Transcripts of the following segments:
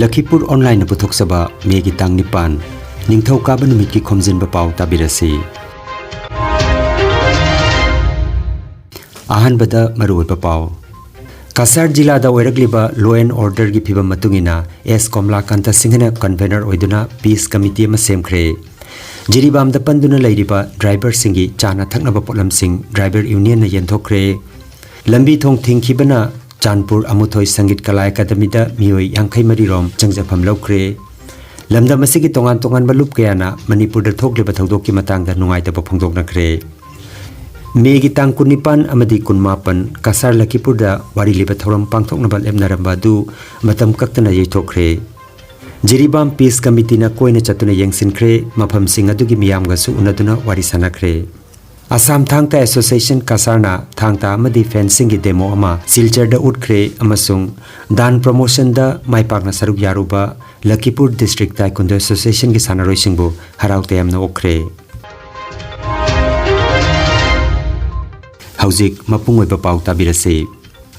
Lakhipuronline puthok-saba Megi tang nipan Ningthau kaba numit ki Khomjinba Pao tabirasi. Ahanbada maruiba Pao Kasar jila da oiragliba law and order gi phibam matungina S Komlakanta Singhana convener oiduna peace committee ma semkhre. Jiribam da panduna lairiba driver singi chana thaknaba potlam sing driver union na yenthokre. Lambi thong thingkhibana Chanpur Amuthoi Sangit Kala Academy da mioi yangkhai mari rom changjafam lokre. Lamda masigi tongan balup kayana Manipur da thokliba thodok ki matang da nungai taba phongdok nakre. Megi tang kunipan amadi kunmapan Kasar Lakhipur da wari liba thoram pangthoknaba lemnaramba du matam kaktana yeithokre. Jiribam peace committee na koina chatuna yengsinkhre mafam sing adugi miyamga su unaduna wari sanakre. Assam Thangta Association Kasarna Thangta amadi fencing gi demo ama silchar da utkre amasung dan promotion da maipakna saruk yaruba Lakhipur district taekwondo association gi sanaroi singbu haraute amna okre. Haujik mapungoi ba pau tabirase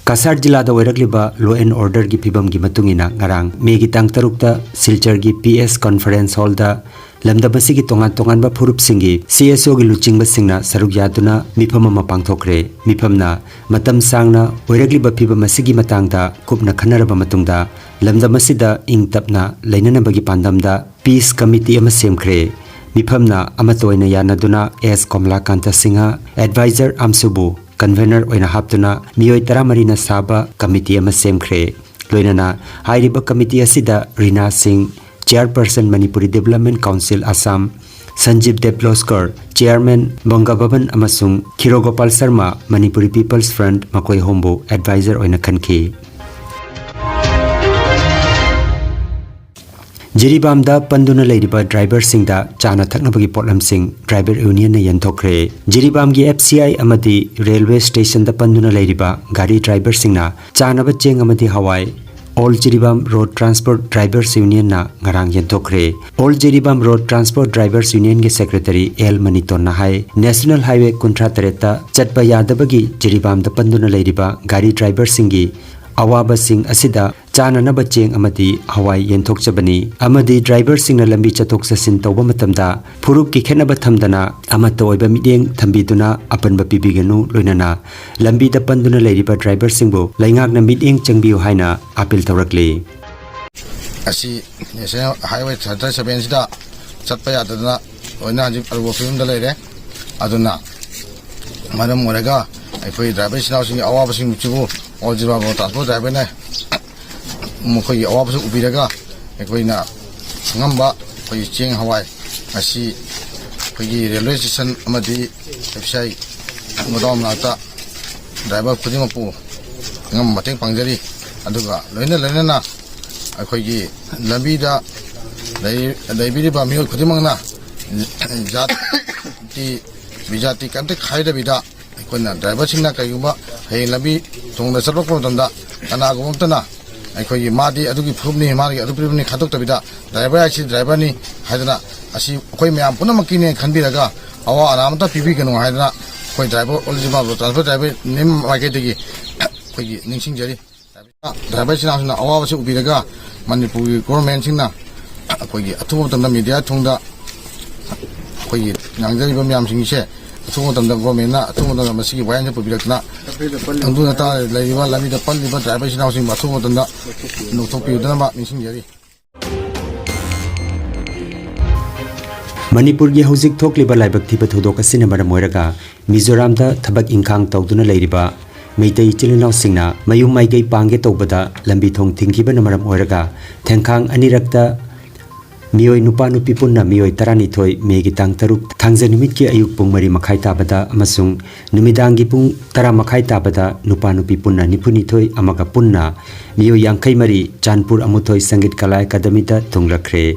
Kasar jila da oiragliba law and order gi phibam gi matungina ngarang megi tang tarukta silchar gi PS conference hall da lamda basigi tongan ba phurup singi CSO gi luchingba singna saruk yaduna mifam ma pangthokre mifamna matam sangna oiragliba phibam masigi matangda kupna khanaraba matungda lamda masida ingtapna leinana bagi pandamda peace committee ama semkhre mifamna amatoina yanaduna S Komlakanta Singha advisor amsubu convener oina haptuna mioi taramarina saba committee ama semkhre loinana hairiba committee asida Rina Singh Chairperson Manipuri Development Council Assam Sanjeev Debloskar Chairman Bangabhavan amasung Khirogopal Sharma Manipuri People's Front makoi hombo advisor oina khanki. Jiribam da panduna leiriba driver singda chana thaknabagi potlam sing driver union na yanthokre. Jiribam gi FCI amadi railway station da panduna leiriba gari driver singna chanaba cheng amadi hawai All Jiribam Road Transport Drivers Union na ngarang yenthokre. All Jiribam Road Transport Drivers Union ge Secretary L Maniton na hai National Highway kuntra tareta chatpa yadabagi Jiribam da panduna leiriba gari driver singi awaba sing asida chana na bacheng amadi hawai yenthok chabani amadi driver singna lambi chatok sasin tawba matamda phurup ki khenaba thamdana amato oiba mideng thambiduna apanba pibiganu loinana lambi da panduna leiriba driver singbu laingak na mideng changbiu haina appeal tawrakli asi national highway 37 sida chatpa yadana oina ji arbo film da leire aduna maram moraga ai driver sinaw sing awaba sing chibu all jiba bo transport driver na mukoi awaba su ubiraga na ngamba koi cheng hawai asi koi railway station amadi FCI modom nata driver khudima pu ngam mateng pangjari aduga loina na koi lambi da daibiri ba mi khudimang na jat ti bijati kante khaida bida koina driver singna kayuma hey lambi tongda sarpakro tanda ana gomtana akhoi madi adugi phubni mari adu pribni khatok tabida driver aksi driver ni haidana asi koi myam puna makine khanbiraga awa aramta pibi kanu haidana koi driver olijiba transport driver nim market gi koi ningsing jari driver sina awa basu ubiraga Manipuri government singna koi athubo tamda media thongda koi nangjari bam yam singse athubo tamda government na athubo tamda masigi wayan pubirakna anduna ta laiwa lami da palli ba driver sina sing athubo tamda no topi dana ningsing jari Manipur gi hojik thokliba laibak thiba thodok asina maram moiraga Mizoram da thabak ingkhang tawduna leiriba Meitei chilinaw singna mayum maigei pangge tawbada lambi thong thingkiba namaram oiraga thengkhang anirakta mioi nupa nupi punna mioi tarani thoi megi tang taruk thangja numit ki ayuk pung mari makhai tabada amasung numidang gi pung tara makhai tabada nupa nupi punna nipuni thoi amaga punna mioi yangkhai mari Chanpur Amuthoi Sangit Kala Academy da thungrakre.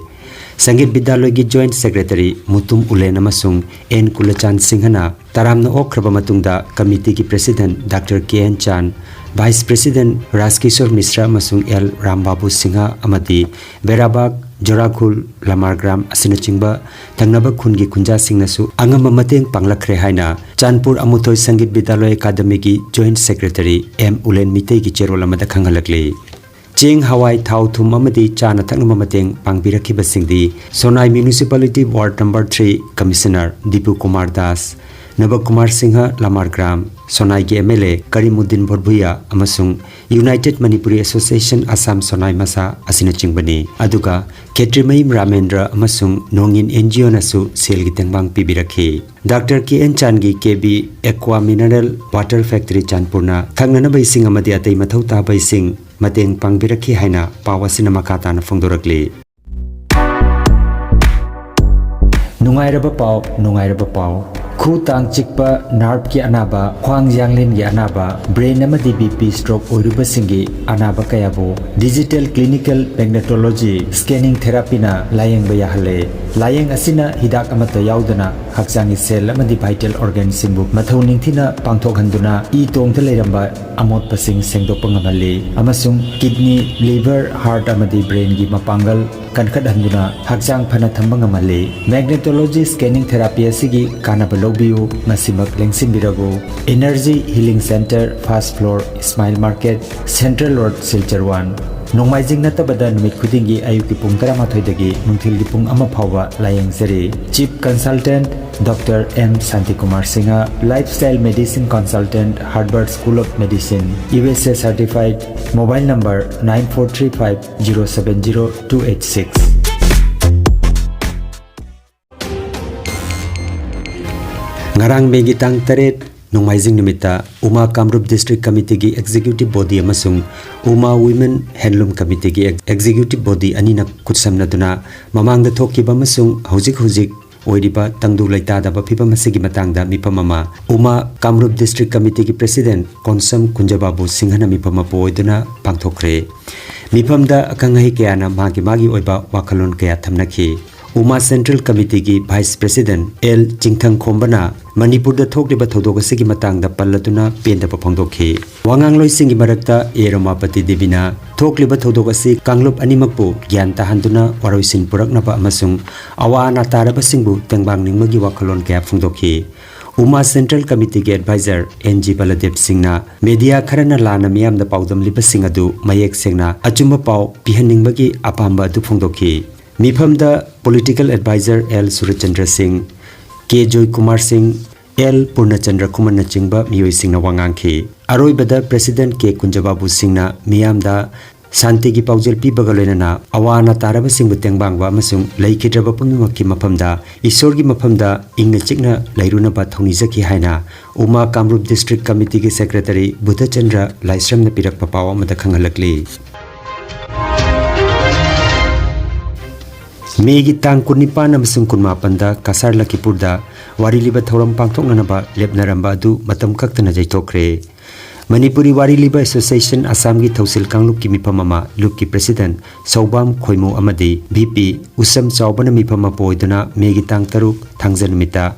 Sangit Bidyaloy gi Joint Secretary Mutum Ulen amasung N Kulachan Singhana taramna okraba matungda committee ki President Dr. KN Chan Vice President Raskishore Mishra amasung L Rambabu Singha amadi Berabak Jorakhul Lamargram asinachingba tangnaba khungi khunja singnasu angama mateng panglakre haina Chanpur Amuthoi Sangit Bidyaloy Academy gi Joint Secretary M Ulen Mitei gi cherol amada khangalakle Cheng Hawai Thau Thum Amadi Chana Thaknama Mateng Pangbirakibasingdi Sonai Municipality Ward Number 3 Commissioner Dipu Kumar Das, Nabak Kumar Singha Lamargram, Sonai MLA Karimuddin Borbhuya amasung United Manipuri Association Assam Sonai Masa asina chingbani aduga Ketrimaim Ramendra amasung Nongin NGO nasu selgi tengbang pibirakhi Dr. K.N. Changi KB Aqua Mineral Water Factory Chanpurna thangnana baising amadi atai mathau ta baising mateng pangbirakhi haina pawasina makata na phongdorakli Nungairaba Pao Khu tang chikpa nerve ki anaba khwang janglin gi anaba brain amadi BP stroke oiruba singi anaba kayabo digital clinical magnetology scanning therapy na layeng ba yahale layeng asina hidak amata yaudana hakjangi cell amadi vital organ singbu mathau ningthina pangthok handuna I tongta leiramba amot pasing sengdokpa ngamali amasung kidney liver heart amadi brain gi mapangal kankhat handuna hakjang phana thamba ngamali magnetology scanning therapy asigi kanaba Lobiu Nasimak Lengsin Birago Energy Healing Center Fast Floor Smile Market Central Road Silchar 1 Nongmaijing natabada numit khudingi ayuki pung 13 dagi nungthilgi pung ama phawa layeng seri Chief Consultant Dr. M. Santikumar Singha Lifestyle Medicine Consultant Harvard School of Medicine USA Certified Mobile number 9435070286 Ngarang Megi Tang Taret Nongmaijing Nimita Uma Kamrup District Committee gi Executive Body amasung Uma Women Handloom Committee gi Executive Body anina kutsamna duna mamangda thokiba amasung hojik oiriba tangdu laitada ba phiba masigi matangda mipamama Uma Kamrup District Committee gi President Konsam Khomjinba Pao singhana mipama poiduna pangthokre mipamda akangai kayana magi oiba wakhalon kaya thamnakhi Uma Central Committee gi Vice President L. Chingthang Khombana Manipur da thokliba thodok asigi matangda pallatuna penda paphongdokhi wangang loisingi marakta Eromapati Devina thokliba thodok asi Kanglop animakpu gyan tahanduna waroisin puraknaba amasung awana taraba singbu tengbang ningmagi wakhalon kaya phongdokhi Uma Central Committee gi Advisor N.G. Baladev Singhna media kharana lana miyamda paudam liba singadu mayek sengna achumba pau pihanningbagi apamba adu phongdokhi Mifamda Political Advisor L. Surachandra Singh, K. Joy Kumar Singh, L. Purnachandra Kumar Nachingba Miyoi Singna Wangangki. Aroibada President K. Khomjinba Pao Singhna Miyamda Santi gi paujel pi bagaloinana awana taraba singbu tengbangba amasung laikhidraba pumimaki mafamda Isorgi mafamda ingna chikna lairuna ba thonijaki haina Uma Kamrup District Committee gi Secretary Buddhachandra Laisramna pirakpa pawa amada khangalakli. Megi tang kunipan amasung kunmapanda kasar Lakhipurda wariliba thoram pangthoknanaba lepnaramba adu matam kaktana jaithokre Manipuri Wariliba Association Assam gi Thausil Kangluk ki mipamama Lup ki President Saubam Khoimu amadi VP Usam Chaubana mipama poiduna megi tang taruk thangjan mita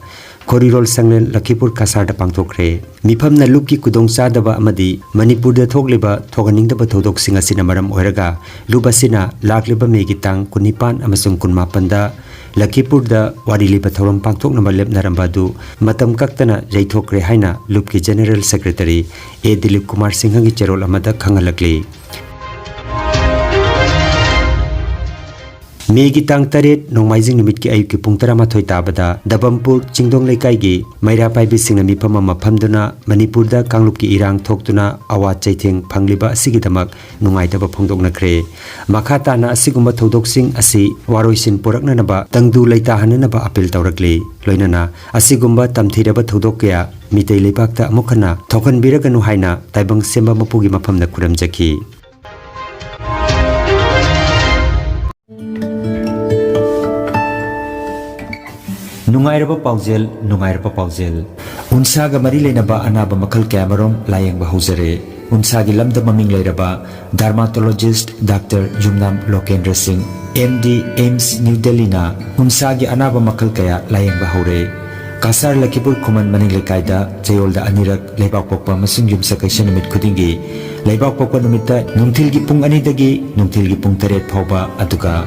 Korirol Sanglen Lakhipur Kasar da pangthokre mifamna Lup ki kudongcha daba amadi Manipur da thokliba thoganingdaba thodok singa sina maram oiraga lubasina lakliba megi tang kunipan amasung kunmapanda Lakhipur da wariliba thoram pangthoknaba lepnarambadu matam kaktana jaithokre haina Lup ki General Secretary A. Dilip Kumar Singha gi cherol amada khangalakli Megi tang taret nongmaijing nimit ki ayuki pung 13 tabada Dabampur Chingdong Laikai gi Maira Paibi singna mifama mafamduna Manipur da Kanglup ki irang thoktuna awa chaitheng phangliba asigidamak nungaitaba phongdoknakre makhata na asigumba thodok asi waroisin poraknanaba tangdu leita hananaba apel tawrakli loinana asigumba tamthiraba thodok kya mitei leibakta amukhana thokan biraganu haina taibang semba mapugi mafamna kuramjaki Nungairaba Paujel Unsaga mari leinaba anaba makhal kamarom layengba hojare Unsagi lamda maming leiraba dermatologist Dr. Jumnam Lokendra Singh MD AIMS New Delhi na unsagi anaba makhal kaya layengba hore Kasar Lakhipur Khuman maning lekaida Jayolda anirak leibak pokpa masung yumsa kaisa numit khudingi leibak pokpa numita nungthilgi pung 2 dagi nungthilgi pung 3 phawba aduga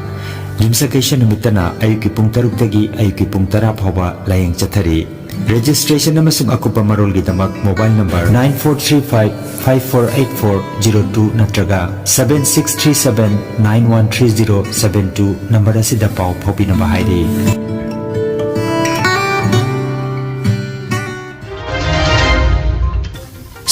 Yumsa kaisa numitana ayuki pung 3 dagi ayuki pung 10 phawba layeng chathari Registration amasung akupa marol gidamak mobile number 9435548402 natraga 7637913072 number asida pau phobinaba hairi.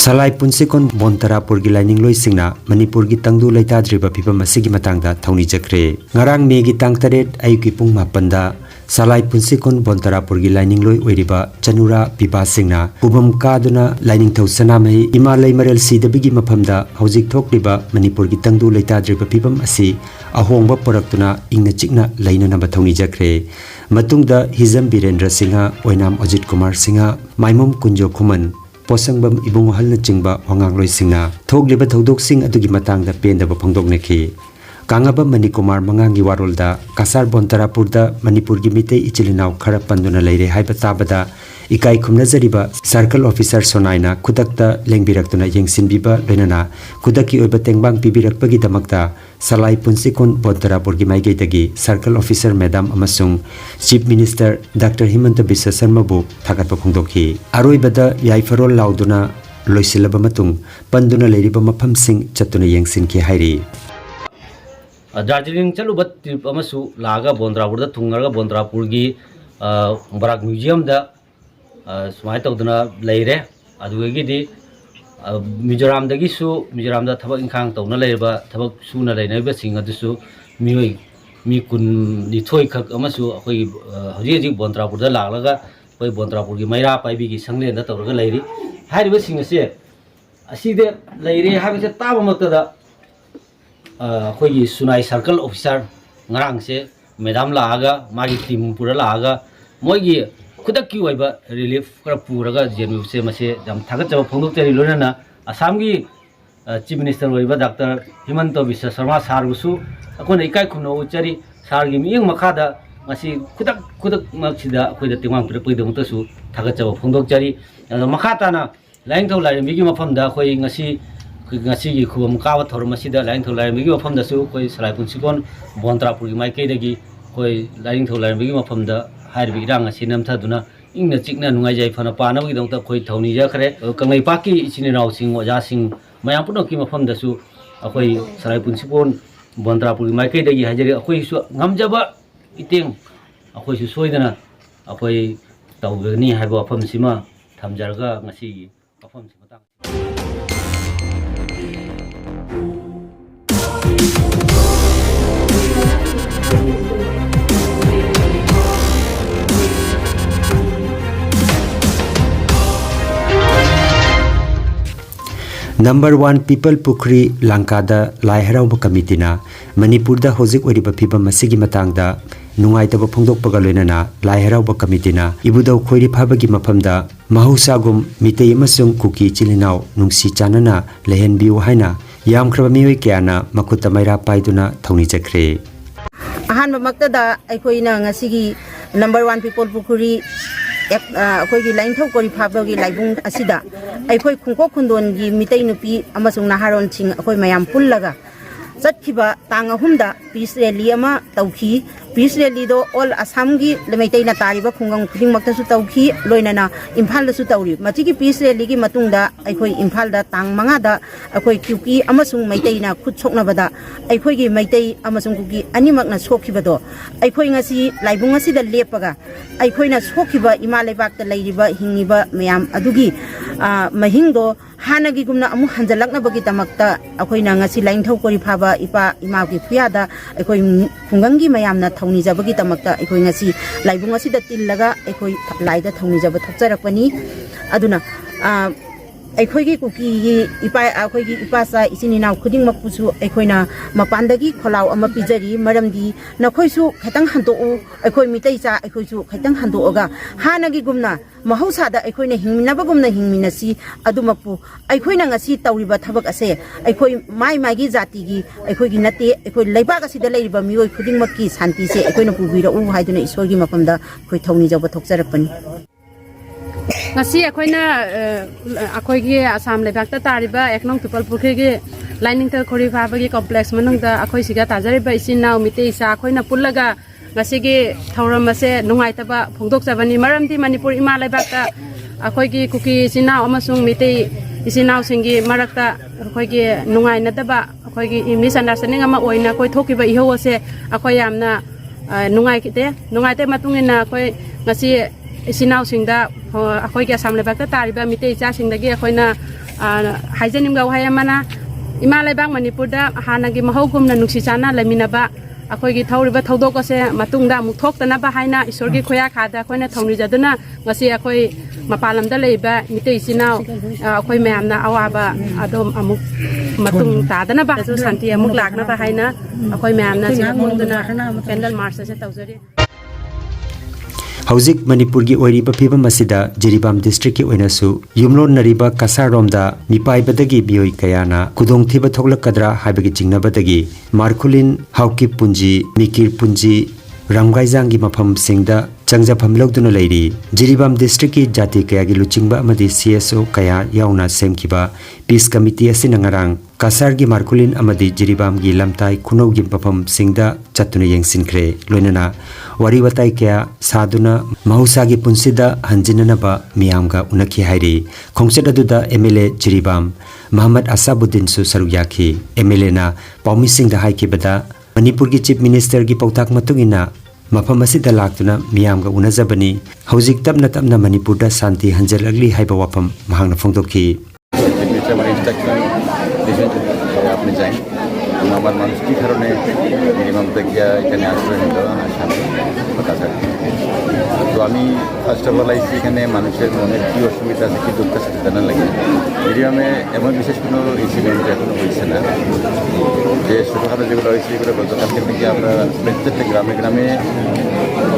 Salai punsikon Bontarapur gi lining loi singna Manipur gi tangdu leita driba phibam asigi matangda thawni jakre ngarang me gi tang taret ayuki pung mapanda Salai punsikon Bontarapur gi lining loi oiriba Chanura Piba singna ubam kaduna lining thau sanamai Himalay Marel Sidabigi maphamda hojik thokliba Manipur gi tangdu leita driba phibam asi ahongba poraktuna ingna chikna laina namba thawni jakre matungda Hizam Birendra Singha Oinam Ajit Kumar Singha Maimum Kunjo Khuman Posangbam ibung halna chingba wangang loi singna thogliba thodok sing adugi matangda pendaba phongdoknekhi kangaba Manikumar mangangi warolda Kasar Bontarapurda Manipur gi mitei ichilinaw khara panduna leire haiba tabada ikai khumnajariba circle officer sonaina khudakta lengbiraktuna yengsinbiba loinana khudaki oiba tengbang pibirakpagi damakta Salai punsikon Bontarapur gi maigeitagi circle officer madam amasung chief minister Dr. Himanta Biswa Sharma bu thagatpa phongdokhi aroibada yaifarol lauduna loisilaba matung panduna leiriba mafam sing chatuna yengsinki hairi Darjeeling chaluba trip amasu laga Bontarapur da thungarga Bontarapur gi Barak museum da sumai tawduna leire adugi di Mizoram dagi su Mizoram da thabak ingkhang tawna leiba thabak suna leinaiba sing adusu mi kun nithoi khak amasu akoi hoji Bontarapur da laglaga koi Bontarapur gi maira paibi gi sanglen da tawraga leiri hairiba sing ase aside leire habise taba maktada अखोई सुनाई circle officer ngarang se madam laaga magi team pura laaga moigi khudak ki oiba relief kra puraga jenu se mase jam thagat jaba phongdok teri lonana assam gi chief minister oiba Dr. Himanta Biswa Sharma sar gusu akona ikai khumno uchari sar gi miyeng makhada ngasi khudak maksida akoida tingwang pura pidong tasu thagat jaba phongdok jari makhata na laing thau lai mi gi mafam da khoi ngasi ngasi khubam kawa thorum asida laing thau lai migi mafam da su koi Salai punsikon Bontarapur gi mai keidagi koi laing thau lai migi mafam da hair bi rang asi nam thaduna ingna chikna nungai jai phana pa na gi dong ta koi thauni ja khare kangai paki ichini raw sing oja sing mayam puno ki mafam da su akoi Salai punsikon Bontarapur gi mai keidagi hajari akoi su ngamjaba iteng akoi su soidana akoi tawgani haiba afam sima thamjarga ngasi afam sima tang Number 1 People Pukri Lankada Lai Harauba Committee na Manipur da hojik oriba phibam masigi matangda nungaitaba phongdokpaga loinana Lai Harauba Committee na ibudau khoiri phabagi mafamda mahusagum mitei amasung kuki chilinaw nungsi chanana lehenbiu haina yamkhraba mioi kyana makuta maira paiduna thawni jakre ahan maktada aikoina ngasigi number 1 People Pukri अखोई line थौ कोरी फाबगी लाइबुंग असिदा अखोई खुंको खुंदोन गी मितै नुपी अमसुंग नाहारोन सिंग अखोई मयाम पुल्लगा चटखिबा तांग अहुमदा piece rally अमा तौखी piece rally दो all Assam गी लेमैतै ना तारिबा खुंगंग खुदिंग मक्तसु तौखी लोइनाना इम्फाल दसु तौरी मचिगी पीस रैली गी मतुंगदा अखोई इम्फाल दा तांग मंगादा अखोई क्यूकी अमसुंग मैतै ना खुद सोकनाबदा अखोई गी मैतै अमसुंग कुकी अनिमकना सोखिबदो अखोई ngasi लाइबुंग असिदा लेपगा अखोइना सोखिबा इमा लेबाकता लैरिबा हिंगिबा मयाम अदुगी महिंगदो हानगी गुमना अमु हंजलकनबगी तमक्ता अखोइना ngasi लाइन थौ कोरी फाबा इपा इमागी फुयादा अखोइ खुंगंगी मयामना थौनी जबगी तमक्ता अखोइ ngasi लाइबुंग असिदा तिल्लगा अखोइ लाइदा थौनी जब थकचरकपनी अदुना अखोइगी कुकी इपा अखोइगी इपासा इसिनिनाव खुदिंग मकपुसु अखोइना मपानदगी खोलाव अमा पिजरी मरमदी नखोइसु खतंग हंतोउ अखोइ मितैचा अखोइसु खतंग हंतोअगा हानगी गुमना महौसादा अखोइना हिंमिनबगुमना हिंमिनसी अदुमकपु अखोइना ngasi तौरिबा थबक असे अखोइ माइगी जातिगी अखोइगी नते अखोइ लैबाग असिदा लैरिबा मियोइ खुदिंग मक्की शांति से अखोइना पुबिरउ हाइदुना ईश्वरगी मफमदा अखोइ थौनी जब थोकचरकपनी ngasi akoina akoigi asam lebakta tariba eknong People Pukri gi lining ta khori phabagi complex manung da akoi siga tajari ba isina umite isa akoina pullaga ngasi gi thauram ase nungai taba phongdok chabani maramdi Manipur ima laibakta akhoi gi kuki sinau amasung mitei isinau singi marakta akhoi gi nungai na taba akhoi gi misunderstanding ama oina koi thokiba iho ase akhoi yamna nungai te matungina akhoi ngasi isinau singda akhoi gi asam laibakta tariba mitei cha singdagi akhoina haijenim ga hayamana ima laibak Manipur da hanagi mahogumna nuksi chana laminaba akhoi gi thauriba thodok ase matungda amuk thoktana ba haina isor gi khoya khada akhoi na thongri jaduna ngasi akhoi mapalam da leiba mitei sinau akhoi mayamna awaba adom amuk matung tadana ba su santi amuk lakna ba haina akhoi mayamna sinapunduna pendal march ase tawjari हौजिक Manipur की ओइरिबा फिबम असिदा Jiribam district की ओइनासु युमलोन नरिबा कासारोमदा मिपाइबदगी बियोइ कयाना कुदोंथिबा थोगलकदरा हाइबगी चिंगनाबदगी मारखुलिन हाउकी पुंजी मिकिर पुंजी रामगाइजांगी मफम सिंगदा चंगजाफम लौदुना लेरी Jiribam district की जाति कया की लुचिंगबा अमदी CSO कया याउना सेमखिबा piece committee असिना ngarang kasar gi markulin amadi jiribam gi lamtai khunau gi mafam singda chatuna yengsinkhre loinana wari watai kya saduna mahusa gi punsida hanjinana ba miyamga unakhi hairi khongset aduda MLA jiribam Muhammad Asabuddin su saruyakhi MLA na paumi singda haiki bada Manipur gi chief minister gi pautak matungina mafam asida laktuna miyamga unajabani hojik tapna Manipur da santi hanjalagli haiba wafam mahangna phongdokhi আপনি যাই আমার মানুষ কী কারণে minimum থেকে এখানে আশ্রয় নিল কাছাকাছি তো আমি ফার্স্ট অফ অল আইসি এখানে মানুষের মনের কী অসুবিধা আছে কী দুঃখ আছে জানার লাগে মিনিমামে এমন বিশেষ কোনো ইনসিডেন্ট এখনও হয়েছে না যে ছোটোখাটো যেগুলো হয়েছে এগুলো গতকালকে থেকে আমরা প্রত্যেকটা গ্রামে গ্রামে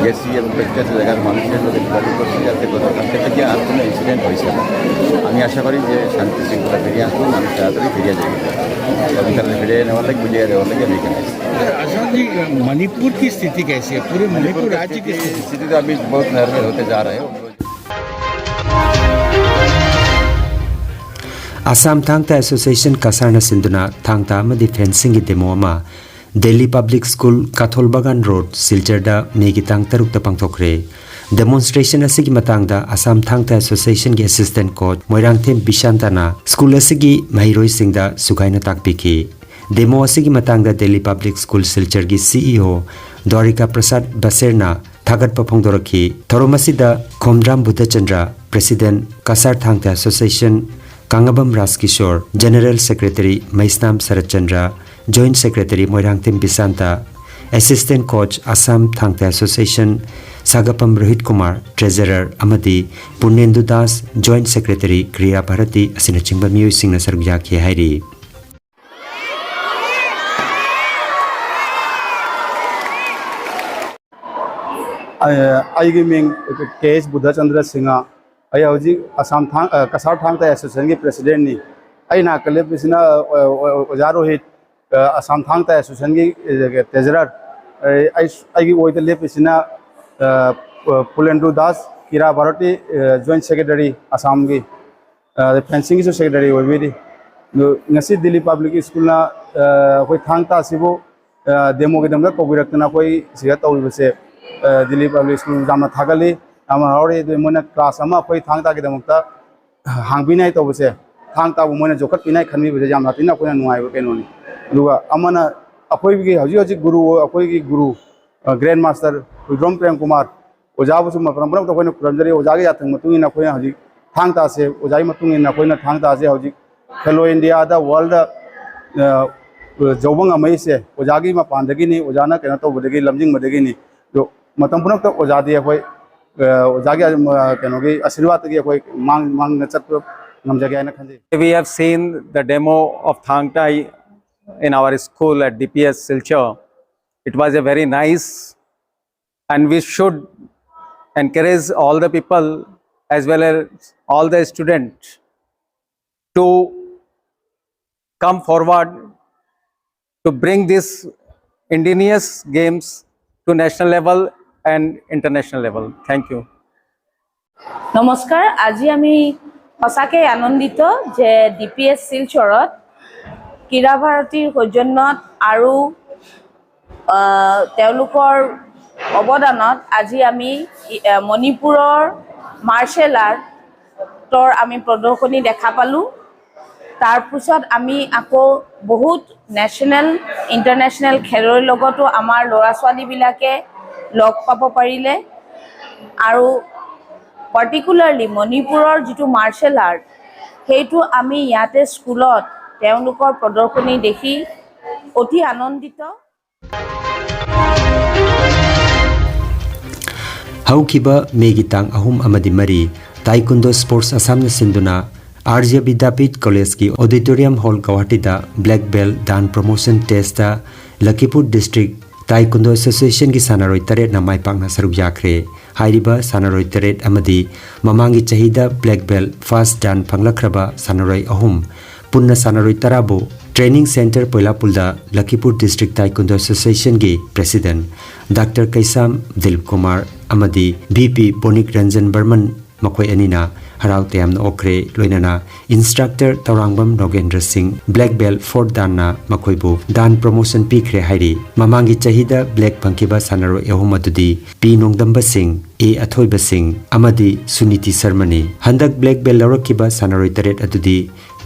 গেছি এবং প্রত্যেকটা জায়গার মানুষের লোক যোগাযোগ করছি যাতে গতকালকে থেকে আর কোনো ইনসিডেন্ট হয়েছে না আমি আশা করি যে শান্তি শৃঙ্খলা ফিরিয়ে আসবো মানুষ তাড়াতাড়ি ফিরিয়ে যাবে अभी फिर नेवा लगे बुझे नेवा लगे अभी आसाम जी मणिपुर की स्थिति कैसी है पूरे मणिपुर राज्य की स्थिति तो अभी बहुत नर्वस होते जा रहे हैं Assam Thangta Association Kasarna Sinduna Thangta Amadi Fencing Demo ama Delhi Public School Katholbagan Road Siljarda Megi Tang Tarukta Pangthokre demonstration asigi matangda Assam Thangta Association gi assistant coach Moirangthem Bishantana school asigi mahiroi singda sugaina takpiki demo asigi matangda Delhi Public School Silchar gi CEO Dwarika Prasad Baserna thagat paphongdoraki thoromasida Khomram Buddhachandra President Kasar Thangta Association Kangabam Raskishore General Secretary Maisnam Sarachandra Joint Secretary Moirangthem Bisanta Assistant Coach Assam Thangta Association Sagapam Rohit Kumar Treasurer Amadi Purnendu Das Joint Secretary Kriya Bharati asina chingba mioi singna sarugya ki hairi आइगी मिंग K S Buddhachandra Singh आई हौजी असम कसार Thangta association के president नी आई ना कले पिसना ओजा रोहित असम थांगता एसोसिएशन के ट्रेजरर आइगी ओइते ले पिसना पुलेंदु दास किरा भारती जॉइंट सेक्रेटरी असम की फेंसिंग की सेक्रेटरी ओइबेदी ngasi दिल्ली पब्लिक स्कूल ना कोई थांगता सिबो डेमो के दमदा कोबिरक्तना कोई सिगा तौरिबसे दिल्ली पब्लिक स्कूल जामना थागली आमारे मोना क्लास अमा कोई थांगता के दमकता हांगबिनाय तौबसे थांगता बु मोना जोकट पिनाय खनबि बजे जामना तिना कोना नुआइबो केनोनी दुगा अमना अखोई की हजि हजि गुरु अखोई की गुरु ग्रैंड मास्टर रुद्रम प्रेम कुमार ओजाबसु मफरम तो कोना खुरमजरी ओजागे याथं मतुंगिना कोना हजि थांगता से ओजाई मतुंगिना कोना थांगता से हजि खेलो इंडिया दा वर्ल्ड जौबंग अमैसे ओजागी मपानदगिनी ओजाना केना तौबदगी लमजिंग मदगिनी जो मतम पुनक ओजादी अखोई ओजागे केनोगी आशीर्वाद की अखोई मांग चत नमजगे आना खंजे We have seen the demo of Thangta in our school at DPS Silchar. It was a very nice, and we should encourage all the people as well as all the students to come forward to bring these indigenous games to national level and international level. Thank you. নমস্কাৰ আজি আমি সঁচাকে আনন্দিত যে DPS শিলচৰত ক্ৰীড়া ভাৰতীৰ সৌজন্যত আৰু তেওঁলোকৰ অৱদানত আজি আমি মণিপুৰৰ মাৰ্চেল আৰ্টৰ আমি প্ৰদৰ্শনী দেখা পালোঁ। তাৰপিছত আমি আকৌ বহুত নেশ্যনেল ইণ্টাৰনেশ্যনেল খেলৰ লগতো আমাৰ ল'ৰা ছোৱালীবিলাকে লগ পাব পাৰিলে আৰু পাৰ্টিকুলাৰলি মণিপুৰৰ যিটো মাৰ্চেল আৰ্ট সেইটো আমি ইয়াতে স্কুলত তেওঁলোকৰ প্ৰদৰ্শনী দেখি অতি আনন্দিত। हौखिबा मेगी तांग अहुम अमदि मरी ताइकुंडो स्पोर्ट्स असम न सिंधुना आर्य विद्यापीठ कॉलेज की ऑडिटोरियम हॉल गुवाहाटी दा ब्लैक बेल्ट दान प्रमोशन टेस्ट दा लखीपुर डिस्ट्रिक्ट ताइकुंडो एसोसिएशन की सानारोय तरेट ना माइपांगना सरुक याखरे हाइरिबा सानारोय तरेट अमदि ममांगी चाहिदा ब्लैक बेल्ट फर्स्ट दान फंगलखरबा सानारोय अहुम पुन्ना सानारोय तराबो ट्रेनिंग सेंटर पोइलापुलदा लखीपुर डिस्ट्रिक्ट ताइकुंडो एसोसिएशन की प्रेसिडेंट डॉक्टर कैसाम दिलीप कुमार अमदी बीपी बोनिक रंजन बर्मन मखोय अनिना हराव तयामना ओखरे लोइनाना instructor Tourangbam Nogendra Singh black belt fourth दानना मखोयबु दान प्रमोशन पीखरे हाइरी ममांगी चाहिदा ब्लैक फंकिबा सानारो एहुम अदुदी पी नोंगदंबा सिंह ए अथोयबा सिंह अमदी सुनीति शर्मनी हंदक ब्लैक बेल्ट लौरकिबा सानारो तरेट अदुदी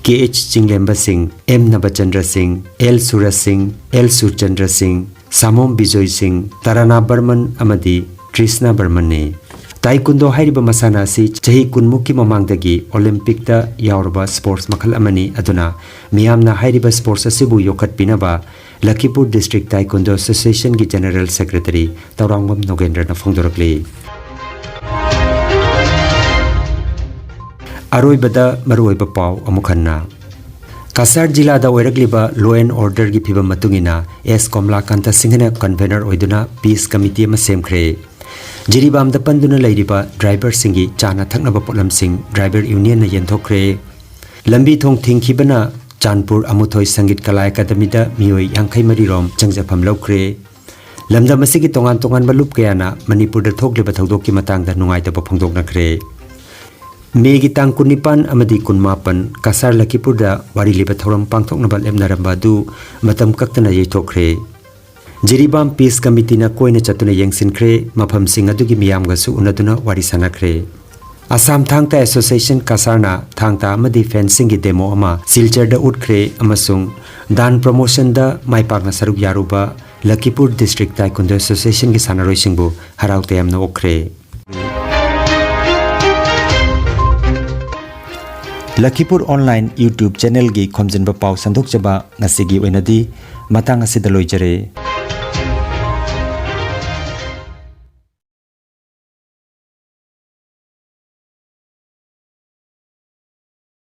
KH Chinglemba Singh M Nabachandra Singh L Suraj Singh L Surchandra Singh Samom Bijoy Singh Tarana Barman अमदी कृष्णा बर्मन ने ताइकुंडो हाइरिबा मसाना सी चही कुनमुकी ममांगदगी ओलंपिक दा यावरबा स्पोर्ट्स मखल अमनी अदुना मियामना हाइरिबा स्पोर्ट्स असिबु योखतपिनबा लखीपुर डिस्ट्रिक्ट ताइकुंडो एसोसिएशन की जनरल सेक्रेटरी तौरांगबम नोगेंद्र न फोंदोरकले अरोइबदा मरुइबा पाव अमुखन्ना कासार जिला दा ओइरगलिबा लॉ एंड ऑर्डर की फिबम मतुंगिना एस कमलाकांत सिंहना कन्वेनर ओइदुना पीस कमिटी अमा सेमख्रे जिरीबाम दा पंदुना लैरिबा ड्राइवर सिंगी चाना थकनबा पोलम सिंह ड्राइवर यूनियन न यंथोख्रे लंबी थोंग थिंखिबना चांदपुर अमुथोय संगीत कला अकादमी दा मियोय यांखै मरिरोम चंगजफम लौख्रे लमदम असिगी तोंगान तोंगान बलुप कयाना मणिपुर दा थोकलिबा थौदोकि मतंगदा नुंगाइतबा फोंदोकनख्रे मेगी तांग कुनिपान अमदी कुनमापन कासार लखीपुर दा वारी लिबा थौरम पांथोकनबा लेमनारंबा दु मतम कक्तना येथोख्रे जिरीबाम पीस कमिटी ना कोइना चतुना यंगसिनख्रे मफम सिंह अदुगी मियामगसु उनदुना वारी सनाख्रे असम थांगता एसोसिएशन कासारना थांगता अमदी फेंसिंग की डेमो अमा सिलचर दा उठख्रे अमसुंग दान प्रमोशन दा माइपाकना सरुक यारुबा लखीपुर डिस्ट्रिक्ट ताइकुंडो एसोसिएशन की सानारोइसिंगबु हराव तयामना ओख्रे लखीपुर ऑनलाइन यूट्यूब चैनल की खोमजिनबा पाव संदोकचबा ngasi gi oinadi matang asida loijare।